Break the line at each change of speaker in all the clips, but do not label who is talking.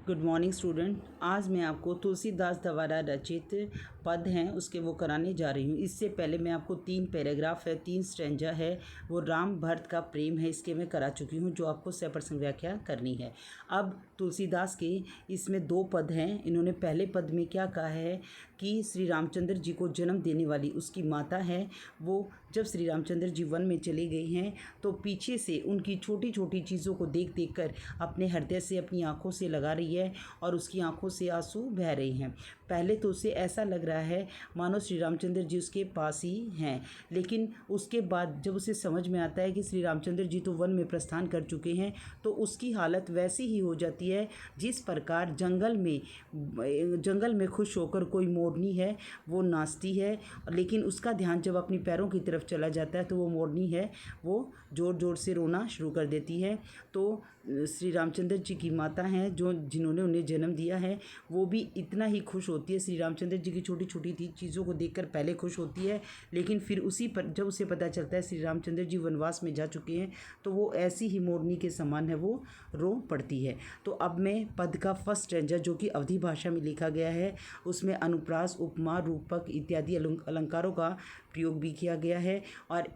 Good morning student. आज मैं आपको तुलसीदास द्वारा रचित पद हैं उसके वो कराने जा रही हूँ। इससे पहले मैं आपको 3 पैराग्राफ है, 3 स्ट्रेंजा है, वो राम भरत का प्रेम है, इसके मैं करा चुकी हूँ, जो आपको सप्रसंग व्याख्या करनी है। अब तुलसीदास के इसमें 2 पद हैं। इन्होंने पहले पद में क्या कहा है कि श्री रामचंद्र जी को जन्म देने वाली उसकी माता है, वो जब श्री रामचंद्र जी वन में चले गए हैं तो पीछे से उनकी छोटी छोटी चीज़ों को देख देख कर अपने हृदय से, अपनी आँखों से लगा रही है और उसकी आंखों से आंसू बह रहे हैं। पहले तो उसे ऐसा लग रहा है मानो श्री रामचंद्र जी उसके पास ही हैं, लेकिन उसके बाद जब उसे समझ में आता है कि श्री रामचंद्र जी तो वन में प्रस्थान कर चुके हैं, तो उसकी हालत वैसी ही हो जाती है जिस प्रकार जंगल में खुश होकर कोई मोरनी है वो नाचती है, लेकिन उसका ध्यान जब अपनी पैरों की तरफ चला जाता है तो वो मोरनी है वो ज़ोर ज़ोर से रोना शुरू कर देती है। तो श्री रामचंद्र जी की माता हैं जिन्होंने उन्हें जन्म दिया है, वो भी इतना ही खुश होती है। श्री रामचंद्र जी की छोटी छोटी चीज़ों को देखकर पहले खुश होती है, लेकिन फिर उसी पर जब उसे पता चलता है श्री रामचंद्र जी वनवास में जा चुके हैं, तो वो ऐसी ही मोरनी के समान है, वो रो पड़ती है। तो अब मैं पद का फर्स्ट स्ट्रेंजा जो कि अवधी भाषा में लिखा गया है, उसमें अनुप्रास, उपमा, रूपक इत्यादि अलंकारों का प्रयोग भी किया गया है, और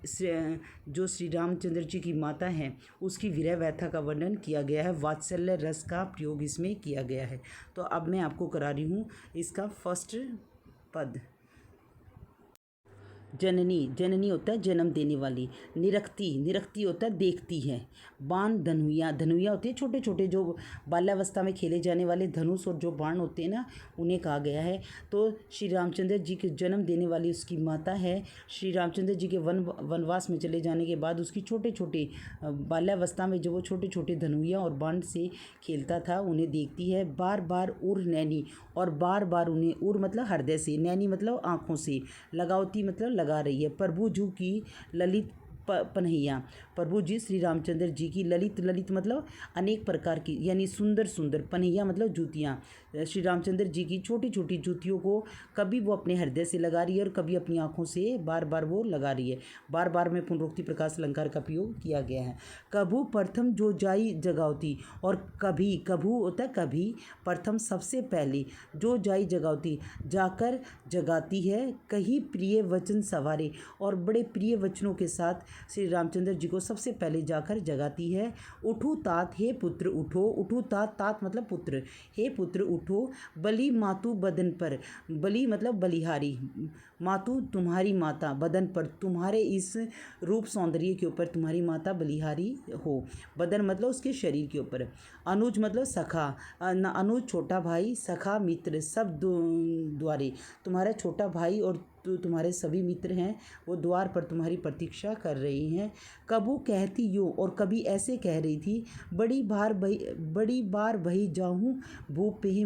जो श्री रामचंद्र जी की माता हैं उसकी विरह व्यथा का वर्णन किया गया है, वात्सल्य रस का प्रयोग इसमें किया गया है। तो अब मैं आपको करा रही हूँ इसका फर्स्ट पद। जननी, जननी होता है जन्म देने वाली। निरक्ति, निरक्ति होता है देखती है। बाण, धनुया, धनुया होती है छोटे छोटे जो बाल्यावस्था में खेले जाने वाले धनुष और जो बाण होते हैं ना, उन्हें कहा गया है। तो श्री रामचंद्र जी के जन्म देने वाली उसकी माता है। श्री रामचंद्र जी के वनवास में चले जाने के बाद उसकी छोटे छोटे बाल्यावस्था में जो वो छोटे छोटे धनुया और बाण से खेलता था, उन्हें देखती है। बार बार उर नैनी, और बार बार उन्हें, उर मतलब हृदय से, नैनी मतलब आँखों से, लगावती मतलब लगा रही है। प्रभु जू की ललित पनहिया, प्रभु जी श्री रामचंद्र जी की ललित, ललित मतलब अनेक प्रकार की, यानी सुंदर सुंदर, पनहिया मतलब जूतियाँ, श्री रामचंद्र जी की छोटी छोटी जूतियों को कभी वो अपने हृदय से लगा रही है और कभी अपनी आँखों से बार बार वो लगा रही है। बार बार में पुनरुक्ति प्रकाश अलंकार का प्रयोग किया गया है। कभू प्रथम जो जाई जगावती, और कभी, कभू होता है कभी, प्रथम सबसे पहले, जो जाई जगावती जाकर जगाती है, कहीं प्रिय वचन सवारे, और बड़े प्रिय वचनों के साथ श्री रामचंद्र जी को सबसे पहले जाकर जगाती है। उठू तात, हे पुत्र उठो, उठू तात, तात मतलब पुत्र, हे पुत्र उठो, बलि मातु बदन पर, बलि मतलब बलिहारी, मातु तुम्हारी माता, बदन पर तुम्हारे इस रूप सौंदर्य के ऊपर तुम्हारी माता बलिहारी हो, बदन मतलब उसके शरीर के ऊपर। अनुज मतलब सखा, अनुज छोटा भाई, सखा मित्र, सब द्वारे, तुम्हारा छोटा भाई और तुम्हारे सभी मित्र हैं वो द्वार पर तुम्हारी प्रतीक्षा कर रही हैं। कबू कहती यो, और कभी ऐसे कह रही थी, बड़ी बार बही जाऊँ भूपे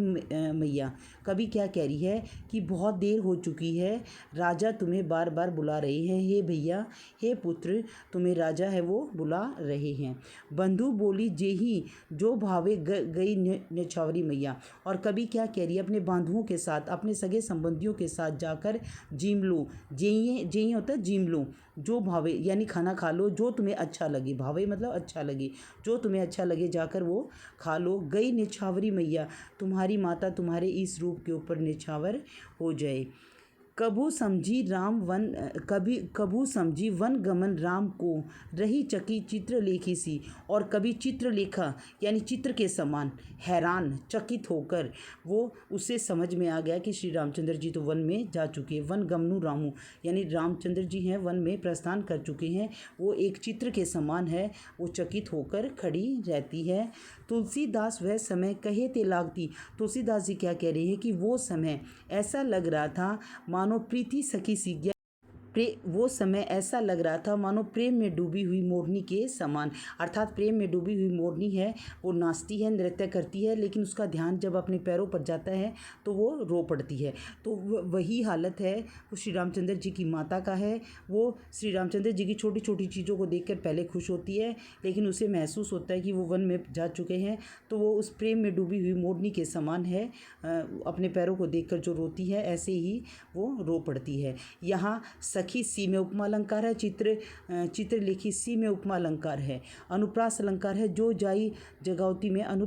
मैया, कभी क्या कह रही है कि बहुत देर हो चुकी है, राजा तुम्हें बार बार बुला रहे हैं, हे भैया, हे पुत्र, तुम्हें राजा है वो बुला रहे हैं। बंधु बोली जेही जो भावे गई निछावरी मैया, और कभी क्या कह रही है अपने बांधुओं के साथ, अपने सगे संबंधियों के साथ जाकर जिम लो, जेही होता है जिम लो, जो भावे यानी खाना खा लो जो तुम्हें अच्छा लगे, भावे मतलब अच्छा लगे, जो तुम्हें अच्छा लगे जाकर वो खा लो। गई निछावरी मैया, तुम्हारी माता तुम्हारे इस रूप के ऊपर निछावर हो जाए। कभू समझी वन गमन राम को, रही चकी चित्रलेखी सी, और कभी चित्रलेखा यानी चित्र के समान, हैरान चकित होकर वो उसे समझ में आ गया कि श्री रामचंद्र जी तो वन में जा चुके हैं। वन गमनु रामू यानी रामचंद्र जी हैं वन में प्रस्थान कर चुके हैं, वो एक चित्र के समान है, वो चकित होकर खड़ी रहती है। तुलसीदास वह समय कहे ते लागती, तुलसीदास जी क्या कह रहे हैं कि वो समय ऐसा लग रहा था मानो प्रीति सखी सी, वो समय ऐसा लग रहा था मानो प्रेम में डूबी हुई मोरनी के समान, अर्थात प्रेम में डूबी हुई मोरनी है, वो नाचती है, नृत्य करती है, लेकिन उसका ध्यान जब अपने पैरों पर जाता है तो वो रो पड़ती है। तो वही हालत है वो श्री रामचंद्र जी की माता का है। वो श्री रामचंद्र जी की छोटी छोटी चीज़ों को देखकर पहले खुश होती है, लेकिन उसे महसूस होता है कि वो वन में जा चुके हैं, तो वो उस प्रेम में डूबी हुई मोरनी के समान है, अपने पैरों को देखकर जो रोती है ऐसे ही वो रो पड़ती है। यहाँ सखी सी में उपमा अलंकार है, चित्रलेखी सी में उपमा अलंकार है, अनुप्रास अलंकार है, जो जाई जगावती में